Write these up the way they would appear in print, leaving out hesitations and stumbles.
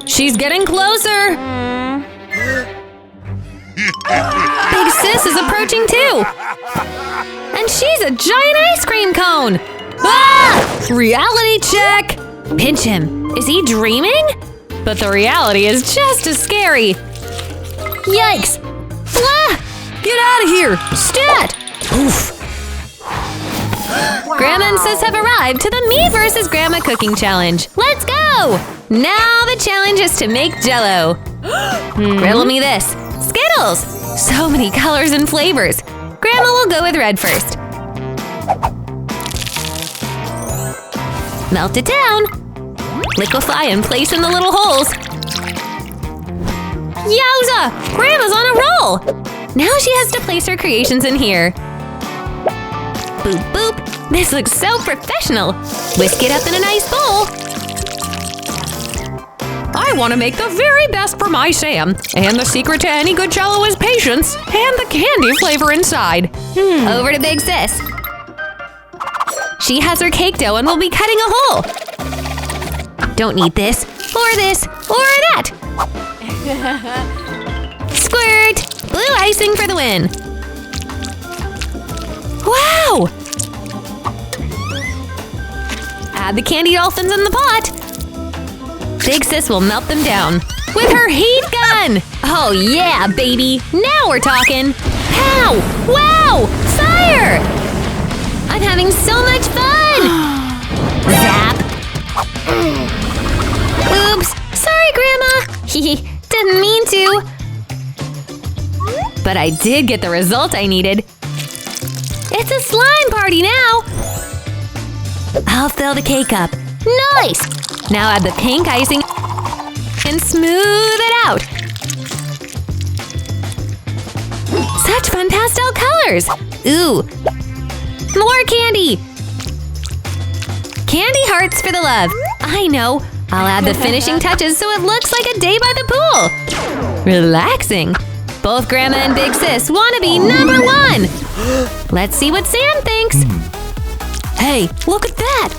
She's getting closer! Big Sis is approaching too! And she's a giant ice cream cone! Ah! Reality check! Pinch him. Is he dreaming? But the reality is just as scary. Yikes! Ah! Get out of here! Stat! Oof! Grandma and Sis have arrived to the Me vs. Grandma cooking challenge. Let's go! Now the challenge is to make Jello. Riddle me this. Skittles! So many colors and flavors. Grandma will go with red first. Melt it down. Liquefy and place in the little holes. Yowza! Grandma's on a roll! Now she has to place her creations in here. Boop, boop. This looks so professional. Whisk it up in a nice bowl. I want to make the very best for my Sam. And the secret to any good Jello is patience and the candy flavor inside. Over to Big Sis. She has her cake dough and will be cutting a hole. Don't need this, or this, or that. Squirt! Blue icing for the win. Wow! Add the candy dolphins in the pot. Big Sis will melt them down with her heat gun. Oh yeah, baby! Now we're talking. Pow! Wow! Fire! I'm having so much fun! Zap! Oops! Sorry, Grandma! Didn't mean to. But I did get the result I needed. It's a slime party now! I'll fill the cake up. Nice! Now add the pink icing and smooth it out. Such fun pastel colors! Ooh! More candy! Candy hearts for the love. I know. I'll add the finishing touches so it looks like a day by the pool. Relaxing. Both Grandma and Big Sis want to be #1. Let's see what Sam thinks. Hey, look at that!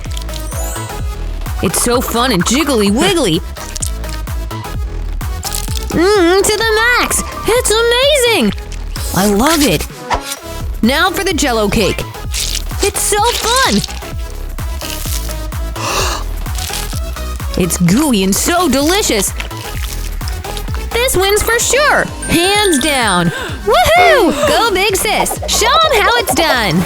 It's so fun and jiggly wiggly. To the max! It's amazing! I love it. Now for the Jello cake. It's so fun! It's gooey and so delicious. This wins for sure, hands down. Woohoo! Go Big Sis, show them how it's done.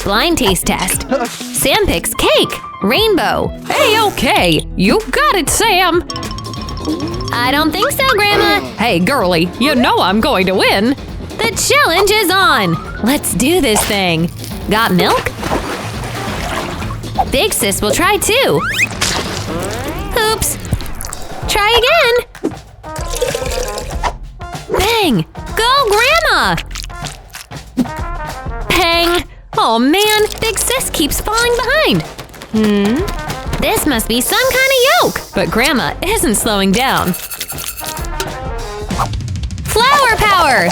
Blind taste test. Sam picks cake, rainbow. Hey, okay, you got it, Sam. I don't think so, Grandma. Hey, girlie, you know I'm going to win. The challenge is on. Let's do this thing. Got milk? Big Sis will try too. Oops. Try again. Bang! Go, Grandma! Pang! Oh man, Big Sis keeps falling behind. This must be some kind of yoke. But Grandma isn't slowing down. Flower power!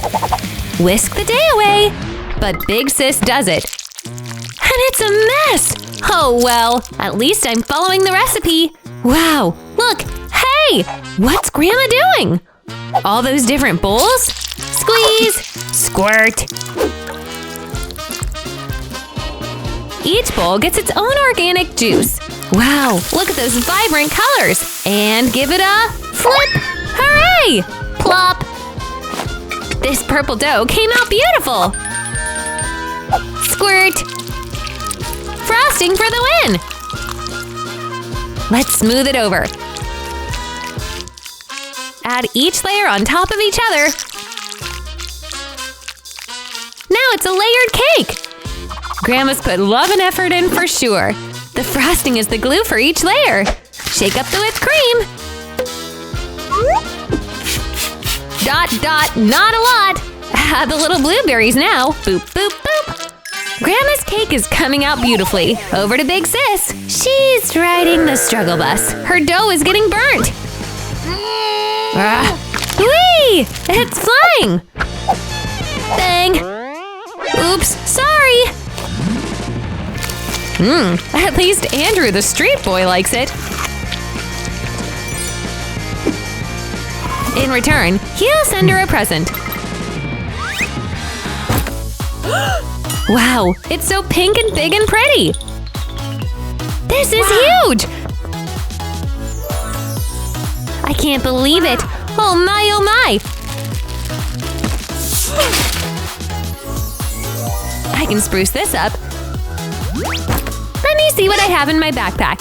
Whisk the day away. But Big Sis does it. And it's a mess! Oh well, at least I'm following the recipe. Wow, look, hey! What's Grandma doing? All those different bowls? Squeeze! Squirt! Each bowl gets its own organic juice. Wow, look at those vibrant colors! And give it a flip! Hooray! Plop! This purple dough came out beautiful! Squirt! Frosting for the win! Let's smooth it over. Add each layer on top of each other. Now it's a layered cake! Grandma's put love and effort in for sure. The frosting is the glue for each layer. Shake up the whipped cream. Dot, dot, not a lot. Add the little blueberries now. Boop, boop, boop. Grandma's cake is coming out beautifully. Over to Big Sis. She's riding the struggle bus. Her dough is getting burnt. Whee! It's flying! Bang! Oops, sorry! At least Andrew the street boy likes it. In return, he'll send her a present. Wow, it's so pink and big and pretty! This is huge! I can't believe it! Oh my, oh my! I can spruce this up. Let me see what I have in my backpack.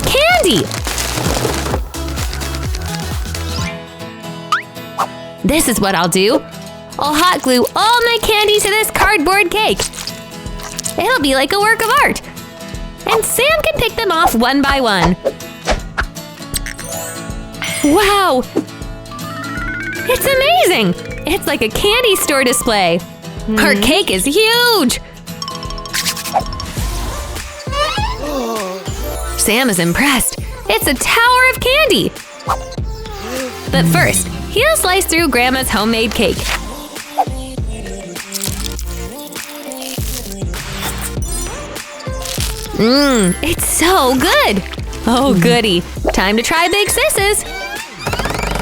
Candy! This is what I'll do. I'll hot glue all my candy to this cardboard cake. It'll be like a work of art. And Sam can pick them off one by one. Wow! It's amazing! It's like a candy store display. Her cake is huge! Sam is impressed. It's a tower of candy! But first, he'll slice through Grandma's homemade cake. It's so good! Oh goody, time to try Big Sis's!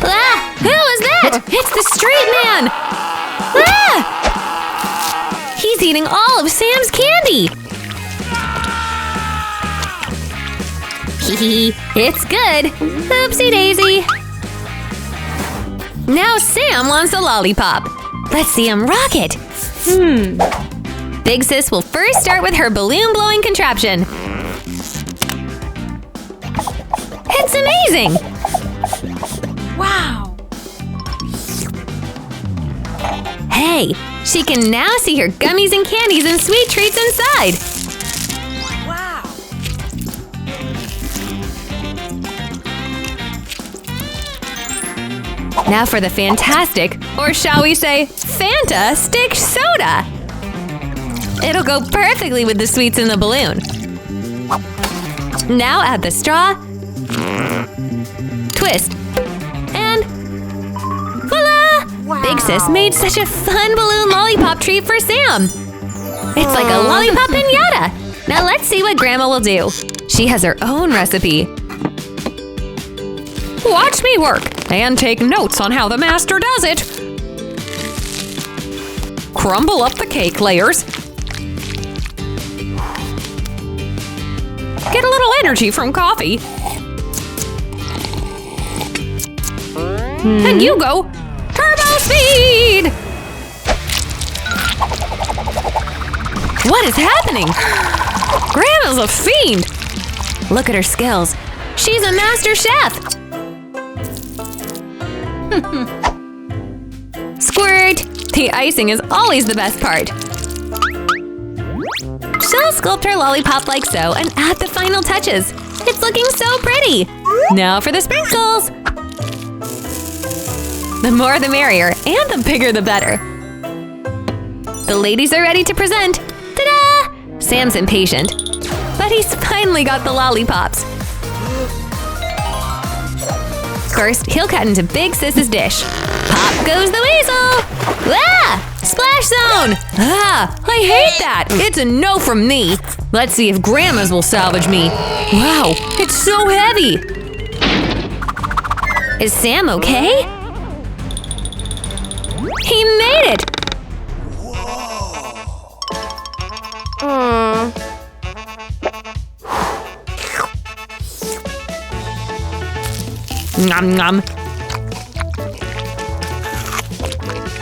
Ah! Who is that? It's the street man! Ah! He's eating all of Sam's candy! Hee it's good! Oopsie daisy! Now Sam wants a lollipop! Let's see him rock it! Big Sis will first start with her balloon-blowing contraption. It's amazing! Wow! Hey, she can now see her gummies and candies and sweet treats inside! Wow! Now for the fantastic, or shall we say, Fanta stick soda! It'll go perfectly with the sweets in the balloon. Now add the straw, twist, and voila! Wow. Big Sis made such a fun balloon lollipop treat for Sam. It's like a lollipop piñata. Now let's see what Grandma will do. She has her own recipe. Watch me work and take notes on how the master does it. Crumble up the cake layers. Get a little energy from coffee. And you go turbo speed! What is happening? Grandma's a fiend! Look at her skills. She's a master chef! Squirt! The icing is always the best part. She'll sculpt her lollipop like so and add the final touches. It's looking so pretty! Now for the sprinkles! The more the merrier, and the bigger the better. The ladies are ready to present. Ta-da! Sam's impatient, but he's finally got the lollipops. First, he'll cut into Big Sis's dish. Pop goes the weasel! Ah! Splash zone! Ah! I hate that! It's a no from me! Let's see if Grandma's will salvage me. Wow! It's so heavy! Is Sam okay? He made it! Nom nom.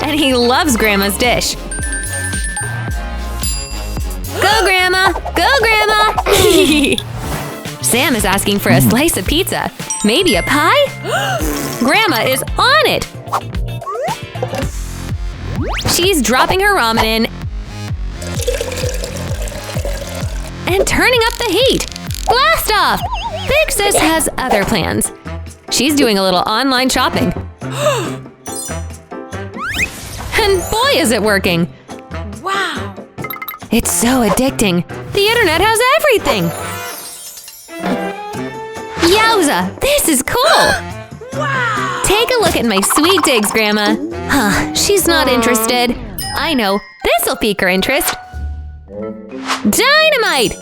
And he loves Grandma's dish. Go, Grandma! Go, Grandma! Sam is asking for a slice of pizza. Maybe a pie? Grandma is on it! She's dropping her ramen in and turning up the heat. Blast off! Big Sis has other plans. She's doing a little online shopping. And boy, is it working! Wow! It's so addicting. The internet has everything! Yowza! This is cool! Wow! Take a look at my sweet digs, Grandma. Huh, she's not interested. I know, this'll pique her interest. Dynamite!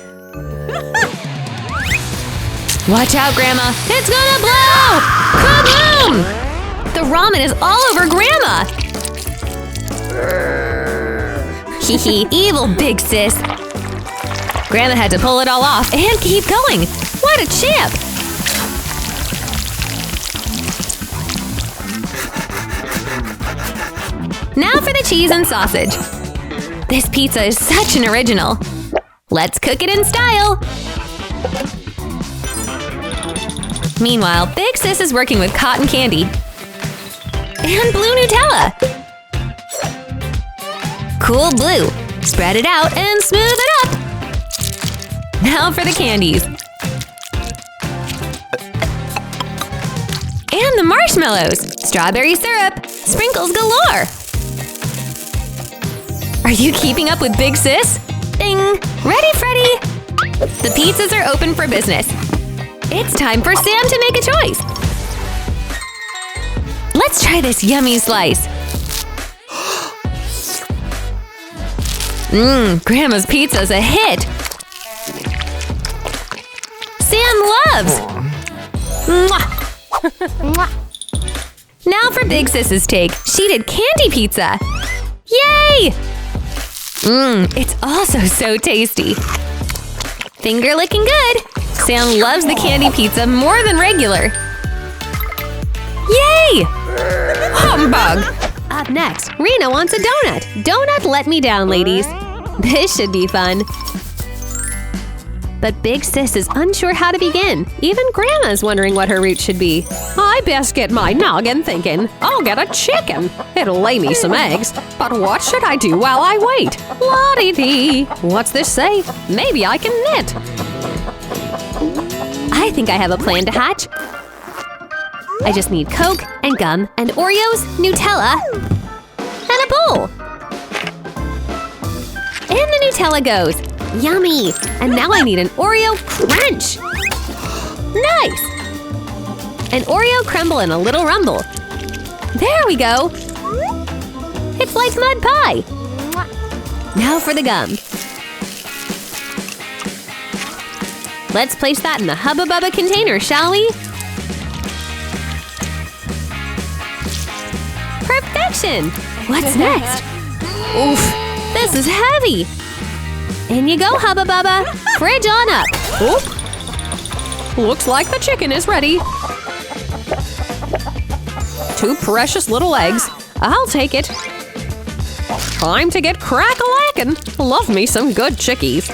Watch out, Grandma! It's gonna blow! Kaboom! The ramen is all over Grandma! Hehe, evil big sis! Grandma had to pull it all off and keep going! What a champ! Now for the cheese and sausage. This pizza is such an original. Let's cook it in style! Meanwhile, Big Sis is working with cotton candy and blue Nutella. Cool blue. Spread it out and smooth it up. Now for the candies. And the marshmallows. Strawberry syrup. Sprinkles galore. Are you keeping up with Big Sis? Ding! Ready, Freddy! The pizzas are open for business. It's time for Sam to make a choice. Let's try this yummy slice. Grandma's pizza's a hit. Sam loves. Mwah. Now for Big Sis's take. She did candy pizza. Yay! It's also so tasty. Finger licking good. Sam loves the candy pizza more than regular. Yay! Humbug! Up next, Rena wants a donut. Donut let me down, ladies. This should be fun. But Big Sis is unsure how to begin. Even Grandma's wondering what her route should be. I best get my noggin thinking. I'll get a chicken. It'll lay me some eggs. But what should I do while I wait? La-dee-dee. What's this say? Maybe I can knit. I think I have a plan to hatch. I just need Coke and gum and Oreos, Nutella, and a bowl. In the Nutella goes. Yummy! And now I need an Oreo crunch! Nice! An Oreo crumble and a little rumble. There we go! It's like mud pie! Now for the gum. Let's place that in the Hubba Bubba container, shall we? Perfection! What's next? Oof! This is heavy! In you go, Hubba Bubba! Fridge on up! Oop. Looks like the chicken is ready. 2 precious little eggs. I'll take it. Time to get crack-a-lackin'. Love me some good chickies.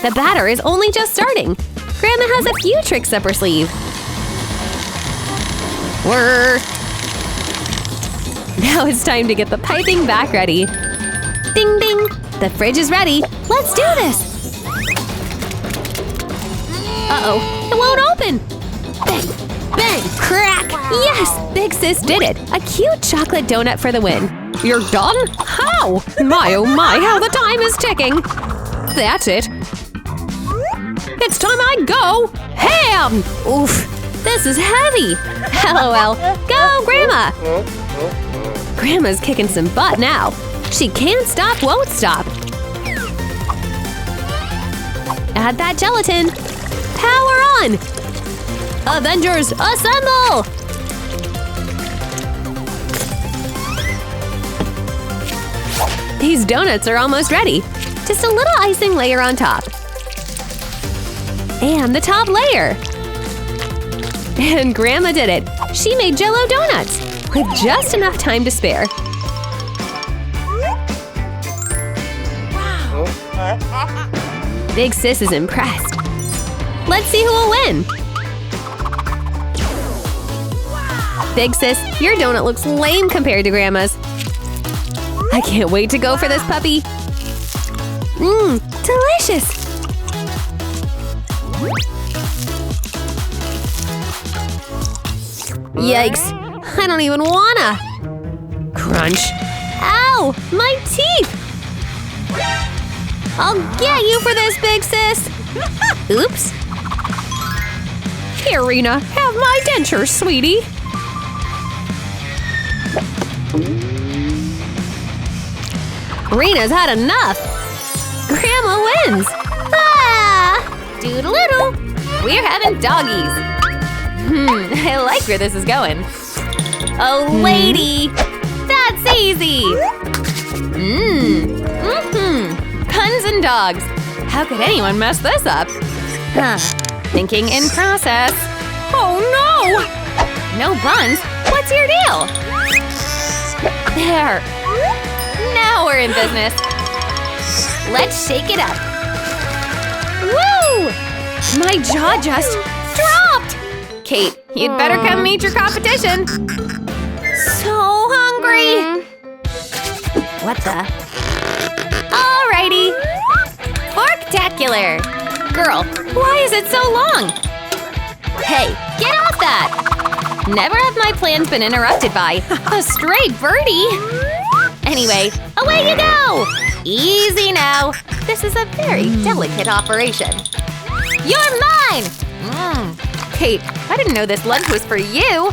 The batter is only just starting. Grandma has a few tricks up her sleeve. Whirr! Now it's time to get the piping back ready. Ding ding! The fridge is ready. Let's do this! Uh-oh, it won't open! Bang! Bang! Crack! Yes! Big Sis did it! A cute chocolate donut for the win. You're done? How? My oh my, how the time is ticking! That's it. It's time I go! Ham! Oof! This is heavy! LOL. Go, Grandma! Grandma's kicking some butt now. She can't stop, won't stop. Add that gelatin. Power on! Avengers, assemble! These donuts are almost ready. Just a little icing layer on top. And the top layer. And Grandma did it. She made Jello donuts with just enough time to spare. Big Sis is impressed. Let's see who will win. Big Sis, your donut looks lame compared to Grandma's. I can't wait to go for this puppy. Delicious! Yikes! I don't even wanna! Crunch! Ow! My teeth! I'll get you for this, Big Sis! Oops! Here, Rena, have my denture, sweetie! Rena's had enough! Grandma wins! Ah! Doodle-doodle. We're having doggies. I like where this is going. Oh, lady. That's easy. Puns and dogs. How could anyone mess this up? Thinking in process. Oh, no! No buns? What's your deal? There. Now we're in business. Let's shake it up. Woo! My jaw just dropped! Kate, you'd better come meet your competition. So hungry. What the? Alrighty. Forktacular. Girl, why is it so long? Hey, get off that! Never have my plans been interrupted by a stray birdie. Anyway, away you go! Easy now. This is a very delicate operation. You're mine! Kate, I didn't know this lunch was for you.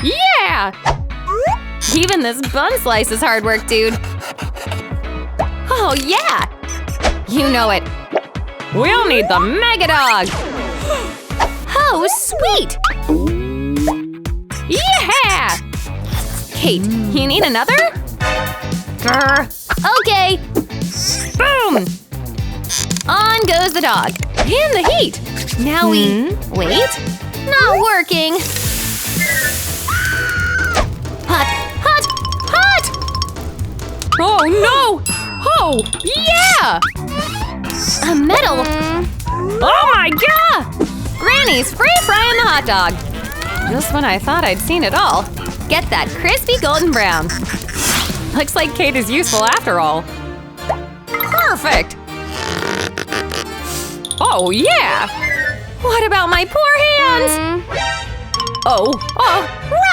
Yeah! Even this bun slice is hard work, dude. Oh, yeah! You know it. We'll need the Mega Dog! Oh, sweet! Yeah! Kate, you need another? Grr. Okay. Boom! On goes the dog. In the heat. Now we… Wait. Not working. Hot, hot, hot! Oh, no! Oh, yeah! A medal! Oh my god! Granny's free frying the hot dog. Just when I thought I'd seen it all. Get that crispy golden brown. Looks like Kate is useful after all. Perfect! Oh, yeah! What about my poor hands? Oh,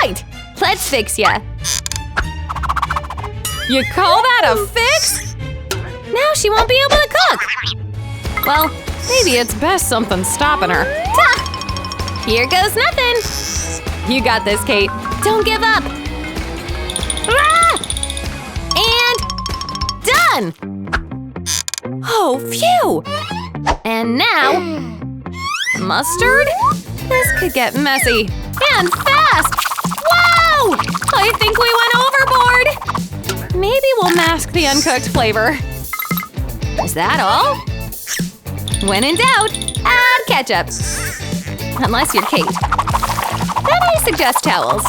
right! Let's fix ya. You call that a fix? Now she won't be able to cook. Well, maybe it's best something's stopping her. Ta! Here goes nothing. You got this, Kate. Don't give up. Ah! And done! Oh, phew! And now… Mustard? This could get messy. And fast! Whoa! I think we went overboard! Maybe we'll mask the uncooked flavor. Is that all? When in doubt, add ketchup. Unless you're Kate. Then I suggest towels.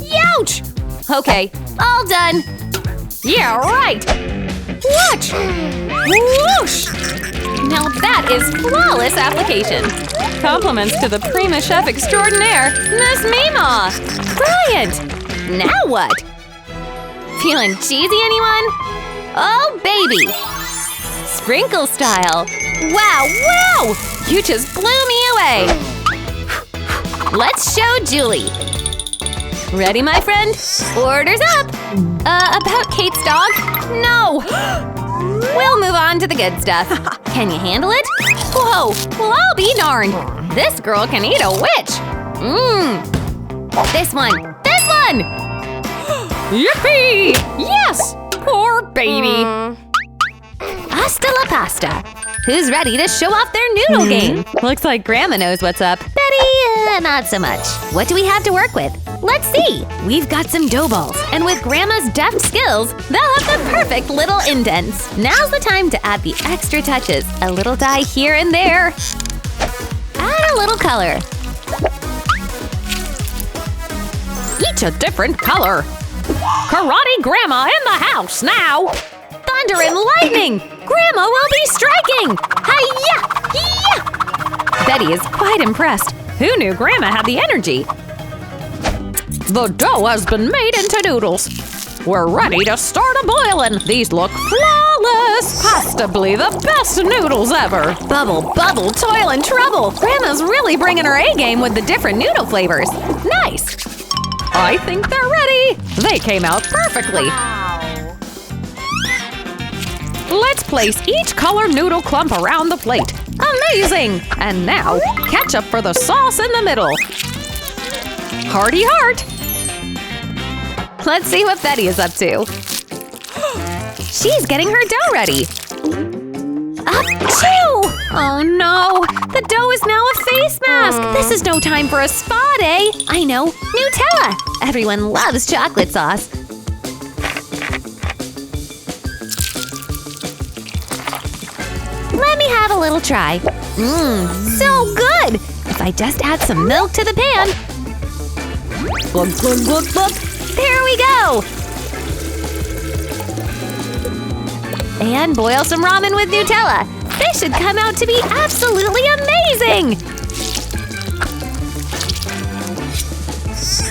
Youch! Okay, all done. Yeah, right! Watch! Whoosh! Now that is flawless application. Compliments to the Prima Chef Extraordinaire, Miss Mima! Brilliant! Now what? Feeling cheesy, anyone? Oh, baby! Sprinkle style! Wow, wow! You just blew me away! Let's show Julie! Ready, my friend? Orders up! About Kate's dog? No! We'll move on to the good stuff. Can you handle it? Whoa! Well, I'll be darned! This girl can eat a witch! This one! This one! Yippee! Yes! Poor baby! Hasta la pasta! Who's ready to show off their noodle game? Looks like Grandma knows what's up. Betty, not so much. What do we have to work with? Let's see! We've got some dough balls, and with Grandma's deft skills, they'll have the perfect little indents. Now's the time to add the extra touches. A little dye here and there. Add a little color. Each a different color. Karate Grandma in the house now! Thunder and lightning! Grandma will be striking! Hi-ya! Yeah! Betty is quite impressed. Who knew Grandma had the energy? The dough has been made into noodles. We're ready to start a-boiling. These look flawless! Possibly the best noodles ever! Bubble, bubble, toil and trouble! Grandma's really bringing her A-game with the different noodle flavors. Nice! I think they're ready! They came out perfectly! Let's place each colored noodle clump around the plate. Amazing! And now, ketchup for the sauce in the middle. Hearty heart! Let's see what Betty is up to. She's getting her dough ready. Achoo! Oh no! The dough is now a face mask! This is no time for a spa day! I know! Nutella! Everyone loves chocolate sauce. Let me have a little try. Mmm, so good! If I just add some milk to the pan. Glug, glug, glug, glug. There we go! And boil some ramen with Nutella. This should come out to be absolutely amazing!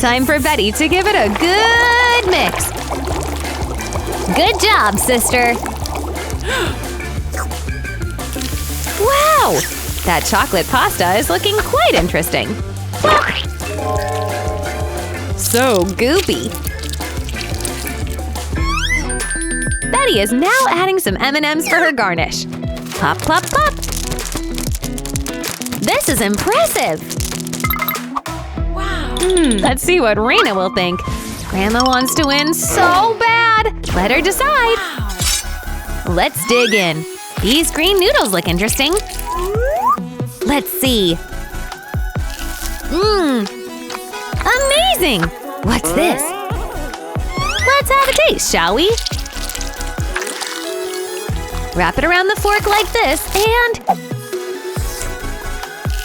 Time for Betty to give it a good mix. Good job, sister! Wow! That chocolate pasta is looking quite interesting. So goopy. Betty is now adding some M&Ms for her garnish. Pop, pop, pop! This is impressive! Wow! Let's see what Rena will think. Grandma wants to win so bad! Let her decide! Wow! Let's dig in. These green noodles look interesting. Let's see. Mmm! Amazing! What's this? Let's have a taste, shall we? Wrap it around the fork like this and…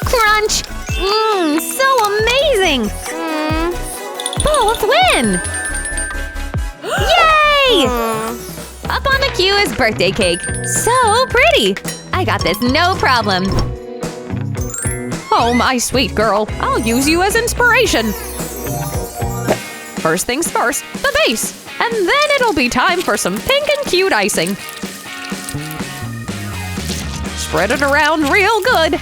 crunch! Mmm, so amazing! Both win! Yay! Up on the queue is birthday cake. So pretty! I got this no problem. Oh, my sweet girl, I'll use you as inspiration. First things first, the base. And then it'll be time for some pink and cute icing. Spread it around real good.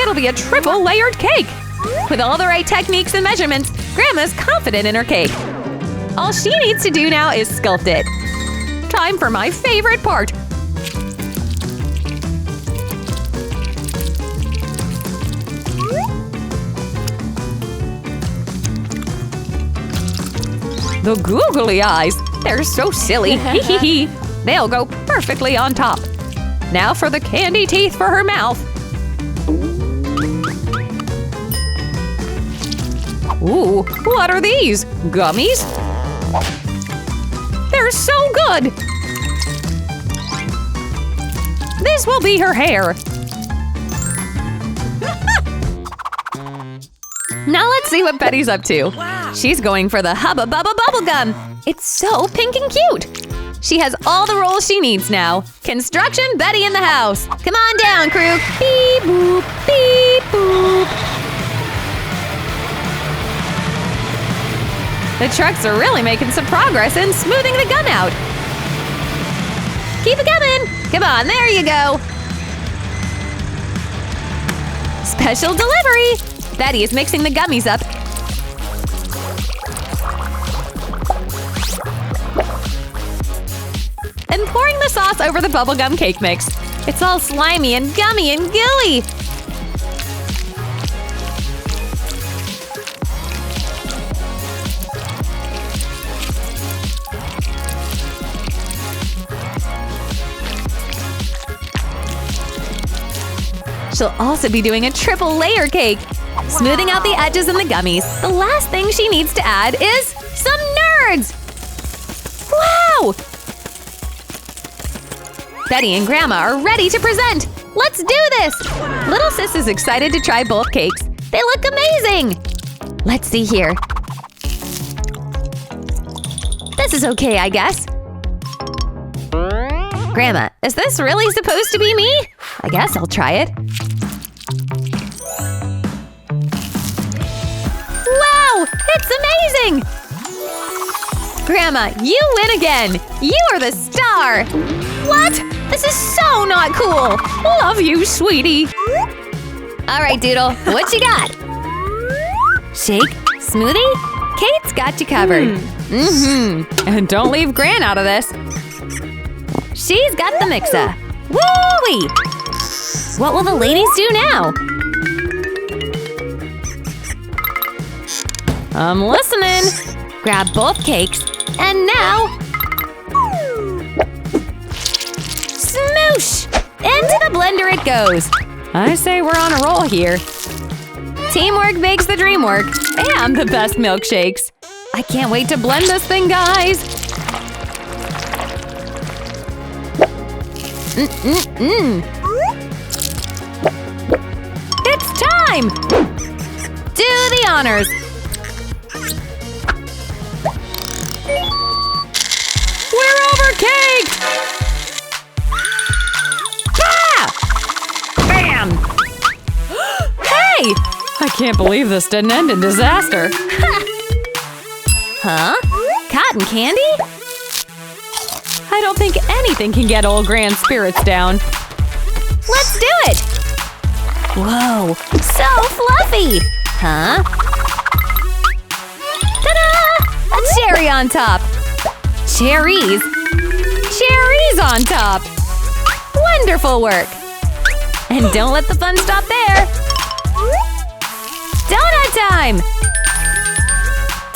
It'll be a triple layered cake. With all the right techniques and measurements, Grandma's confident in her cake. All she needs to do now is sculpt it. Time for my favorite part. The googly eyes! They're so silly! They'll go perfectly on top. Now for the candy teeth for her mouth. Ooh, what are these? Gummies? They're so good! This will be her hair. Now let's see what Betty's up to. Wow. She's going for the Hubba Bubba Bubblegum. It's so pink and cute. She has all the rolls she needs now. Construction Betty in the house. Come on down, crew. Beep boop, beep boop. The trucks are really making some progress in smoothing the gum out. Keep it coming. Come on, there you go. Special delivery. Betty is mixing the gummies up. And pouring the sauce over the bubblegum cake mix. It's all slimy and gummy and gooey. She'll also be doing a triple layer cake. Smoothing out the edges and the gummies. The last thing she needs to add is some nerds! Wow! Betty and Grandma are ready to present! Let's do this! Little sis is excited to try both cakes. They look amazing! Let's see here. This is okay, I guess. Grandma, is this really supposed to be me? I guess I'll try it. Wow! It's amazing! Grandma, you win again! You are the star! What? This is so not cool! Love you, sweetie! Alright, Doodle, what you got? Shake? Smoothie? Kate's got you covered. And don't leave Gran out of this. She's got the mix-up. Woo-wee! What will the ladies do now? I'm listening. Grab both cakes. And now… blender it goes. I say we're on a roll here. Teamwork makes the dream work, and the best milkshakes. I can't wait to blend this thing, guys. It's time! Do the honors. We're overcaked! Ah! Bam! Hey! I can't believe this didn't end in disaster. Huh? Cotton candy? I don't think anything can get old Grand Spirits down. Let's do it! Whoa, so fluffy! Huh? Ta-da! A cherry on top! Cherries! Cherries on top! Wonderful work! And don't let the fun stop there! Donut time!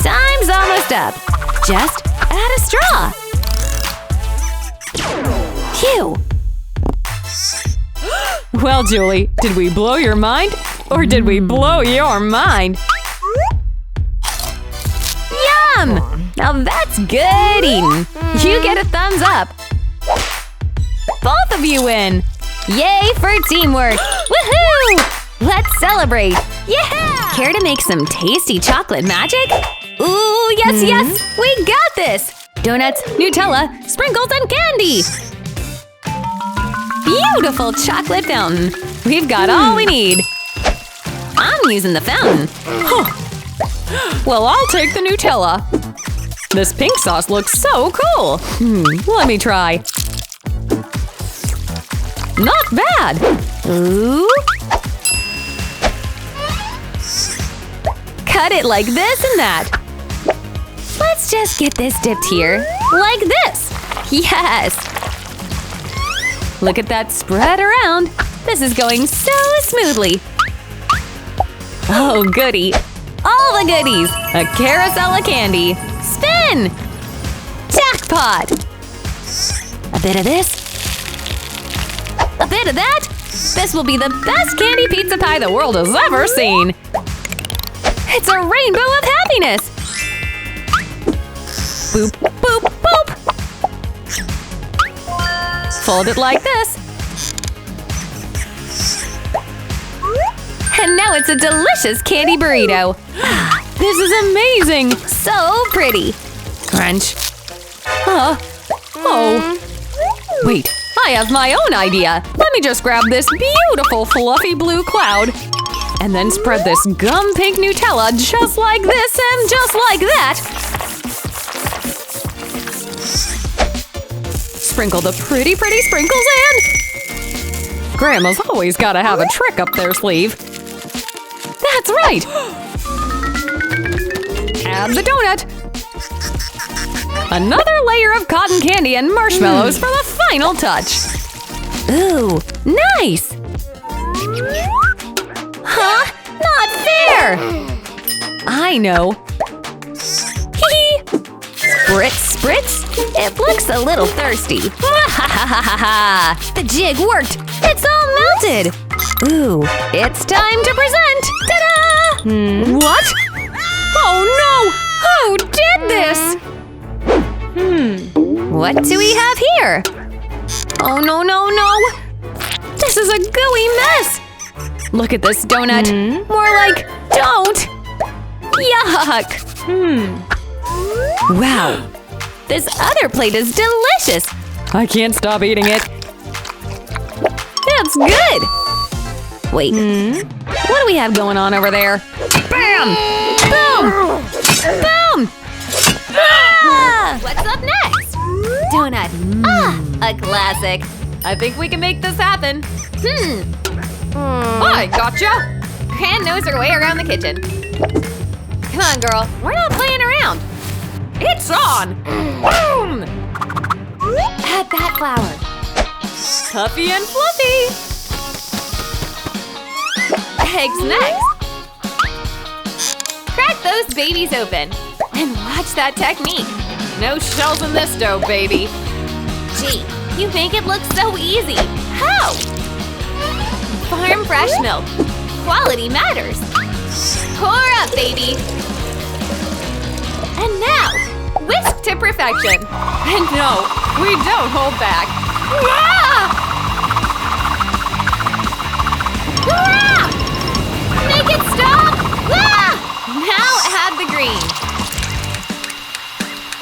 Time's almost up. Just add a straw. Phew! Well, Julie, did we blow your mind? Or did we blow your mind? Yum! Now that's good eating. You get a thumbs up. Both of you win. Yay for teamwork! Woohoo! Let's celebrate. Yeah! Care to make some tasty chocolate magic? Ooh, yes, yes! We got this! Donuts, Nutella, sprinkles, and candy! Beautiful chocolate fountain! We've got all we need! I'm using the fountain. Huh. Well, I'll take the Nutella. This pink sauce looks so cool! Let me try. Not bad! Ooh! Cut it like this and that. Let's just get this dipped here, like this. Yes! Look at that spread around. This is going so smoothly. Oh, goody. All the goodies. A carousel of candy. Spin! Jackpot! A bit of this. A bit of that. This will be the best candy pizza pie the world has ever seen. It's a rainbow of happiness! Boop, boop, boop! Fold it like this. And now it's a delicious candy burrito. This is amazing! So pretty! Crunch. Oh. Wait, I have my own idea. Let me just grab this beautiful fluffy blue cloud. And then spread this gum pink Nutella just like this and just like that. Sprinkle the pretty sprinkles in. Grandma's always gotta have a trick up their sleeve. That's right! Add the donut. Another layer of cotton candy and marshmallows for the final touch. Ooh, nice! Huh? Not fair! I know. Hee hee! Spritz, spritz! It looks a little thirsty. Ha ha ha ha ha! The jig worked! It's all melted! Ooh, it's time to present! Ta-da! What? Oh no! Who did this? What do we have here? Oh no, no, no! This is a gooey mess! Look at this donut. More like, don't! Yuck! Wow! This other plate is delicious! I can't stop eating it. It's good! Wait, what do we have going on over there? Bam! Boom! Boom! Ah! What's up next? Donut. A classic. I think we can make this happen. I gotcha! Gran knows her way around the kitchen. Come on, girl. We're not playing around. It's on! Boom! Add that flour. Puffy and fluffy. Eggs next. Crack those babies open. And watch that technique. No shells in this dough, baby. Gee, you make it look so easy. How? Farm fresh milk. Quality matters. Pour up, baby. And now, whisk to perfection. And no, we don't hold back. Ah! Ah! Make it stop! Ah! Now add the green.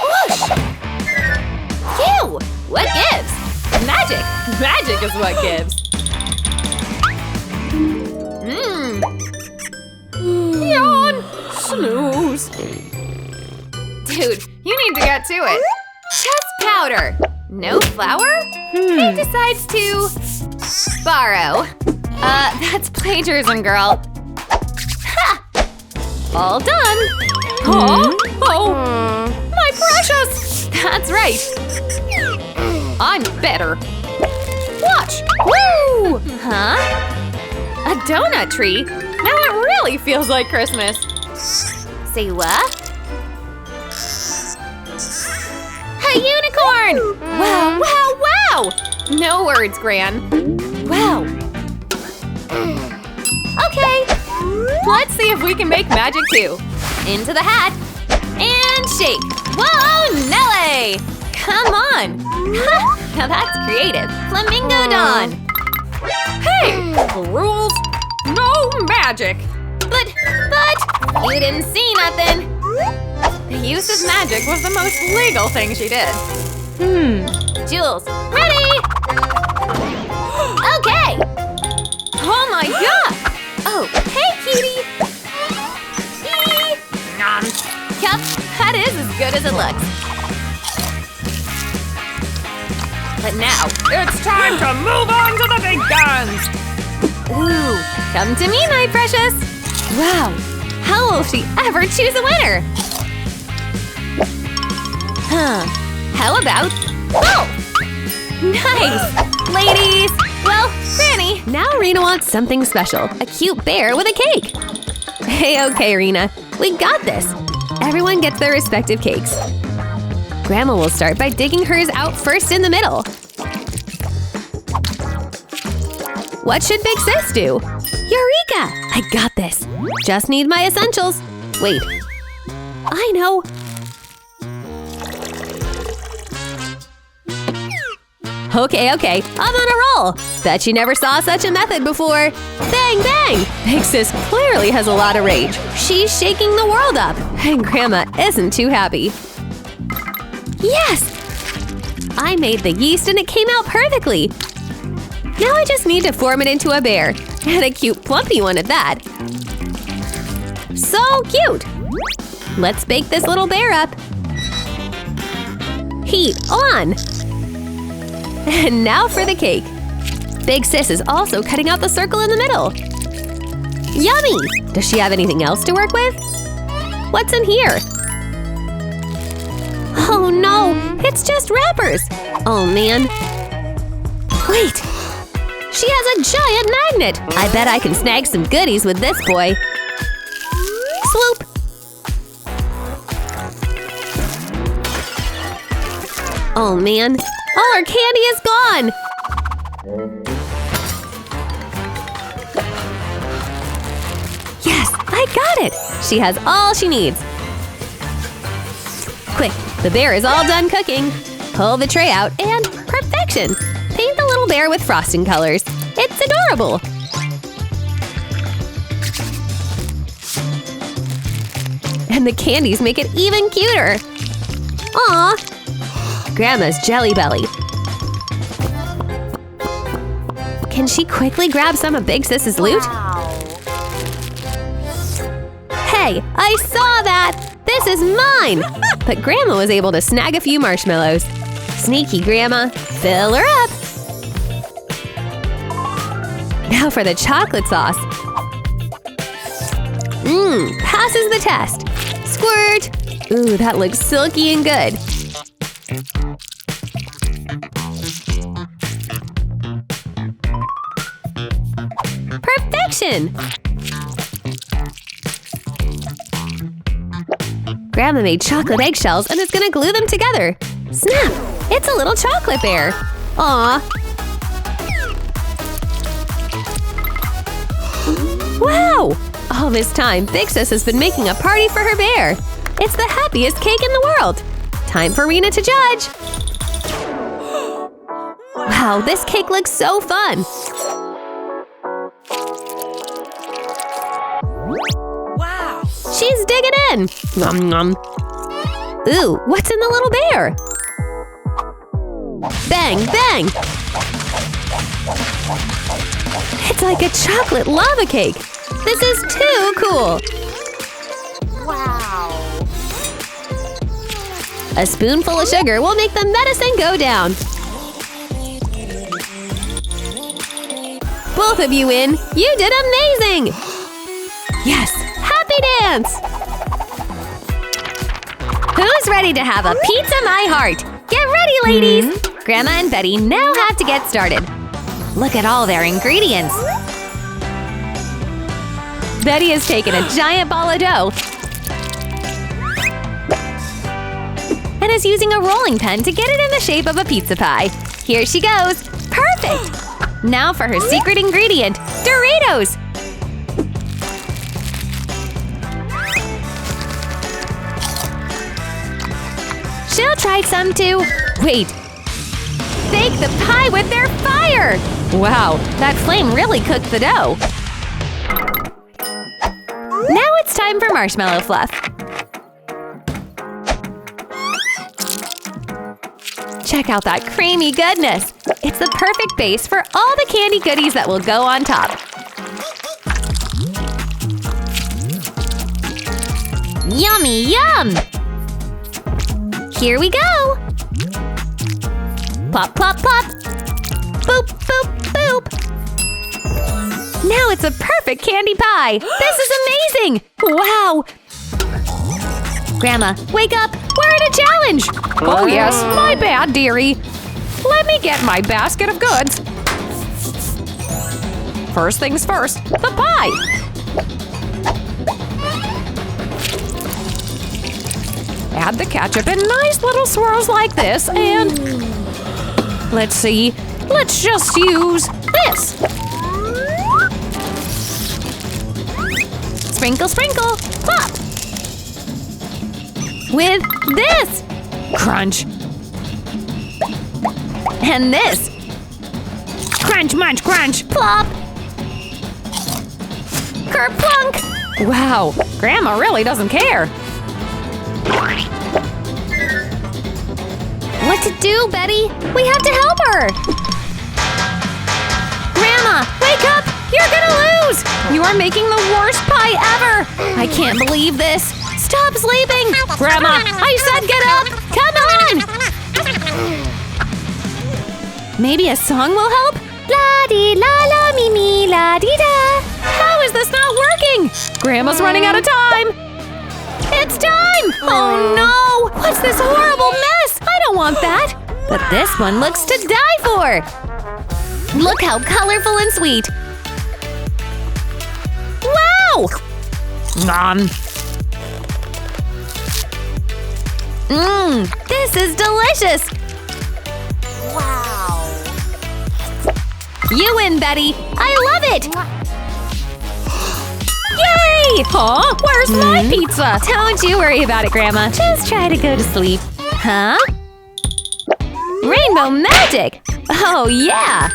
Whoosh! Phew! What gives? Magic! Magic is what gives. Yawn! Snooze. Dude, you need to get to it. Just powder. No flour? He decides to borrow. That's plagiarism, girl. Ha! All done. Oh, my precious. That's right. I'm better. Watch. Woo! Huh? A donut tree? Now it really feels like Christmas. Say what? A unicorn! Wow, wow, wow! No words, Gran. Wow. Okay, let's see if we can make magic too. Into the hat. And shake. Whoa, Nelly! Come on. Now that's creative. Flamingo Dawn. Hey, rules. No magic. But, you didn't see nothing. The use of magic was the most legal thing she did. Jules, ready? Okay. Oh my god. Oh, hey, cutie. Yup, that is as good as it looks. But now, it's time to move on to the big guns. Ooh, come to me, my precious. Wow, how will she ever choose a winner? How about wolf? Nice! Ladies! Well, Granny, now Rena wants something special. A cute bear with a cake. Hey, okay, Rena. We got this. Everyone gets their respective cakes. Grandma will start by digging hers out first in the middle. What should Big Sis do? Eureka! I got this. Just need my essentials. Wait. I know. Okay, I'm on a roll. Bet you never saw such a method before. Bang, bang! Big Sis clearly has a lot of rage. She's shaking the world up, and Grandma isn't too happy. Yes! I made the yeast and it came out perfectly. Now I just need to form it into a bear, and a cute plumpy one at that. So cute! Let's bake this little bear up. Heat on! And now for the cake. Big Sis is also cutting out the circle in the middle. Yummy! Does she have anything else to work with? What's in here? Oh no, it's just wrappers! Oh man. Wait! She has a giant magnet! I bet I can snag some goodies with this boy. Swoop! Oh man, all our candy is gone! Yes, I got it! She has all she needs. Quick, the bear is all done cooking. Pull the tray out and perfection! Paint the little bear with frosting colors. It's adorable! And the candies make it even cuter! Aww! Grandma's Jelly Belly. Can she quickly grab some of Big Sis's loot? Hey, I saw that! This is mine! But Grandma was able to snag a few marshmallows. Sneaky Grandma, fill her up! Now for the chocolate sauce. Passes the test. Squirt! Ooh, that looks silky and good. Perfection! Grandma made chocolate eggshells and is gonna glue them together. Snap! It's a little chocolate bear. Aww. Wow! All this time, Big Sis has been making a party for her bear. It's the happiest cake in the world. Time for Rena to judge. Wow, this cake looks so fun. Wow. She's digging in. Nom nom. Ooh, what's in the little bear? Bang, bang. It's like a chocolate lava cake. This is too cool. Wow. A spoonful of sugar will make the medicine go down. Both of you win. You did amazing. Yes, happy dance. Who's ready to have a pizza my heart? Get ready, ladies. Grandma and Betty now have to get started. Look at all their ingredients. Betty has taken a giant ball of dough and is using a rolling pin to get it in the shape of a pizza pie. Here she goes. Perfect! Now for her secret ingredient, Doritos! She'll try some too. Wait. Bake the pie with their fire! Wow, that flame really cooked the dough. Now it's time for marshmallow fluff. Check out that creamy goodness. It's the perfect base for all the candy goodies that will go on top. Yummy yum! Here we go! Plop, plop, plop! Boop, boop, boop! Now it's a perfect candy pie! This is amazing! Wow! Grandma, wake up! We're in a challenge! Oh yes, my bad, dearie. Let me get my basket of goods. First things first, the pie. Add the ketchup in nice little swirls like this and… Let's see, let's just use this. Sprinkle, sprinkle, pop! With this! Crunch. And this! Crunch, munch, crunch. Plop! Kerplunk! Wow, Grandma really doesn't care. What to do, Betty? We have to help her! Grandma, wake up! You're gonna lose! You are making the worst pie ever! I can't believe this! Stop sleeping! Grandma, I said get up! Come on! Maybe a song will help? La-dee-la-la, me-me-la-dee-da! How is this not working? Grandma's running out of time! It's time! Oh no! What's this horrible mess? I don't want that! But this one looks to die for! Look how colorful and sweet! Wow! Nom. Mmm, this is delicious! Wow. You win, Betty! I love it! Yay! Huh? Where's my pizza? Don't you worry about it, Grandma. Just try to go to sleep. Huh? Rainbow magic! Oh, yeah!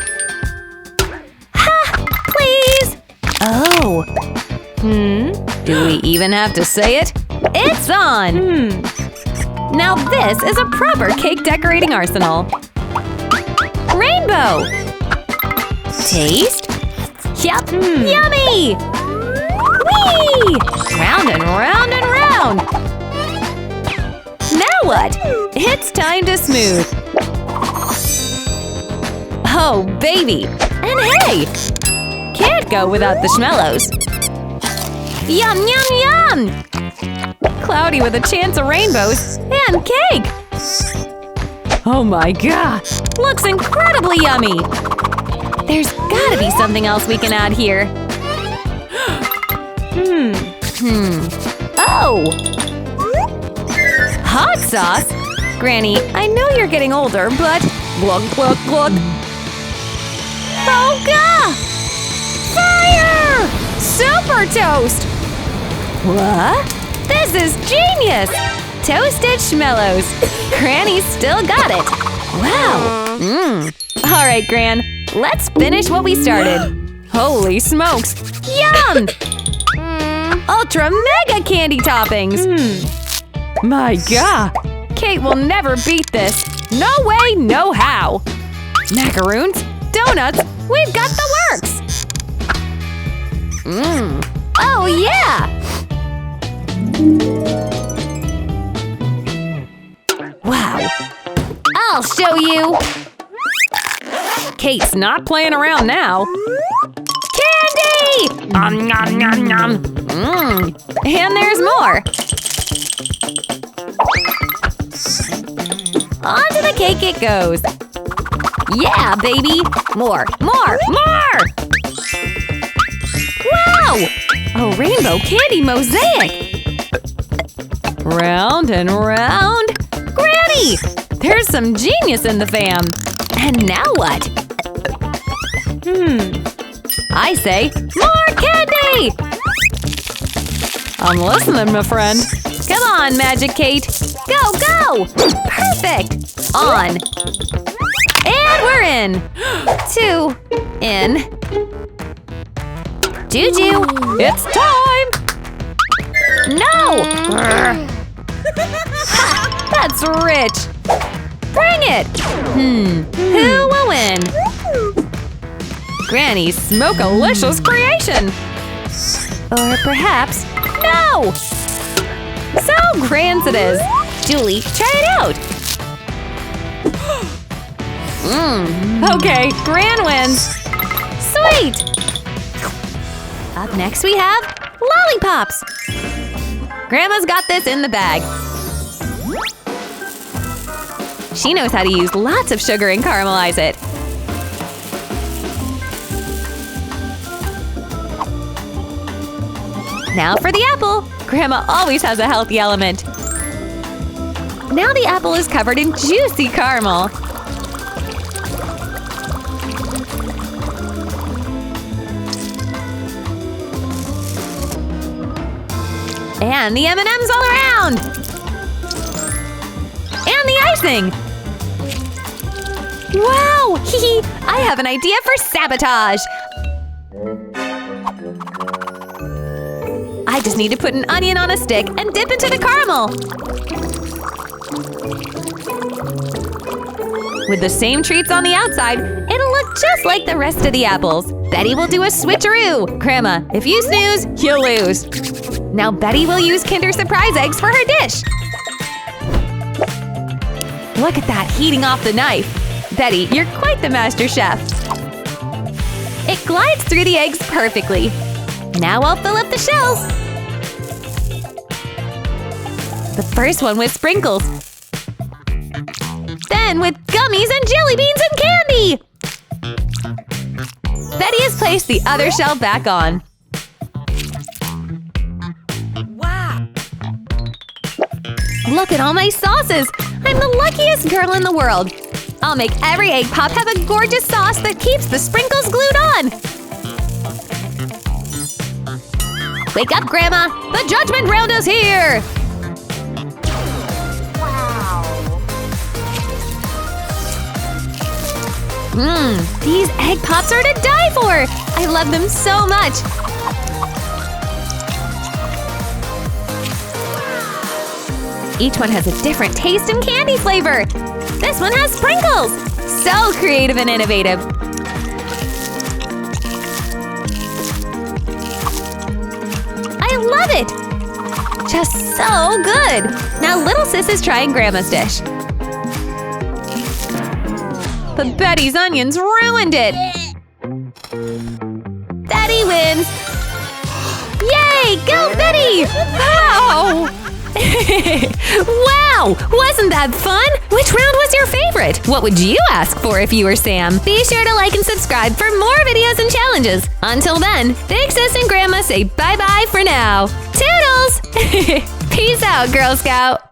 Ha! Please! Oh. Do we even have to say it? It's on! Now this is a proper cake decorating arsenal. Rainbow! Taste? Yup! Yummy! Whee! Round and round and round! Now what? It's time to smooth! Oh, baby! And hey! Can't go without the schmellos! Yum, yum, yum! Cloudy with a chance of rainbows and cake! Oh my god! Looks incredibly yummy! There's gotta be something else we can add here. Oh! Hot sauce? Granny, I know you're getting older, but… Glug, glug, glug! Oh god! Fire! super toast! What? This is genius! Toasted schmellows. Granny still got it. Wow. All right, Gran. Let's finish what we started. Holy smokes. Yum! Ultra mega candy toppings. My God. Kate will never beat this. No way, no how. Macaroons, donuts, we've got the works. Oh yeah! Wow. I'll show you. Kate's not playing around now. Candy! Nom nom nom nom. And there's more. Onto the cake it goes. Yeah, baby! More, more, more! Wow! A rainbow candy mosaic! Round and round. Granny! There's some genius in the fam. And now what? I say, more candy! I'm listening, my friend. Come on, Magic Kate. Go, go! Perfect! On. And we're in. 2 in. Juju, it's time! No! Ha, that's rich. Bring it! Who will win? Granny's smoke-alicious creation. Or perhaps, no! So grand it is. Julie, try it out. Okay, Gran wins. Sweet! Up next we have lollipops. Grandma's got this in the bag. She knows how to use lots of sugar and caramelize it. Now for the apple. Grandma always has a healthy element. Now the apple is covered in juicy caramel. And the M&Ms all around! And the icing! Wow! Hee I have an idea for sabotage! I just need to put an onion on a stick and dip into the caramel! With the same treats on the outside, it'll look just like the rest of the apples. Betty will do a switcheroo! Grandma, if you snooze, you lose! Now Betty will use Kinder Surprise eggs for her dish! Look at that heating off the knife! Betty, you're quite the master chef! It glides through the eggs perfectly. Now I'll fill up the shells! The first one with sprinkles. Then with gummies and jelly beans and candy! Betty has placed the other shell back on. Wow! Look at all my sauces! I'm the luckiest girl in the world! I'll make every egg pop have a gorgeous sauce that keeps the sprinkles glued on! Wake up, Grandma! The judgment round is here! These egg pops are to die for! I love them so much! Each one has a different taste and candy flavor! This one has sprinkles! So creative and innovative! I love it! Just so good! Now little sis is trying Grandma's dish. But Betty's onions ruined it! Betty wins! Yay! Go Betty! Wow! Wow! Wasn't that fun? Which round was your favorite? What would you ask for if you were Sam? Be sure to like and subscribe for more videos and challenges. Until then, Big Sis and Grandma say bye-bye for now. Toodles! Peace out, Girl Scout!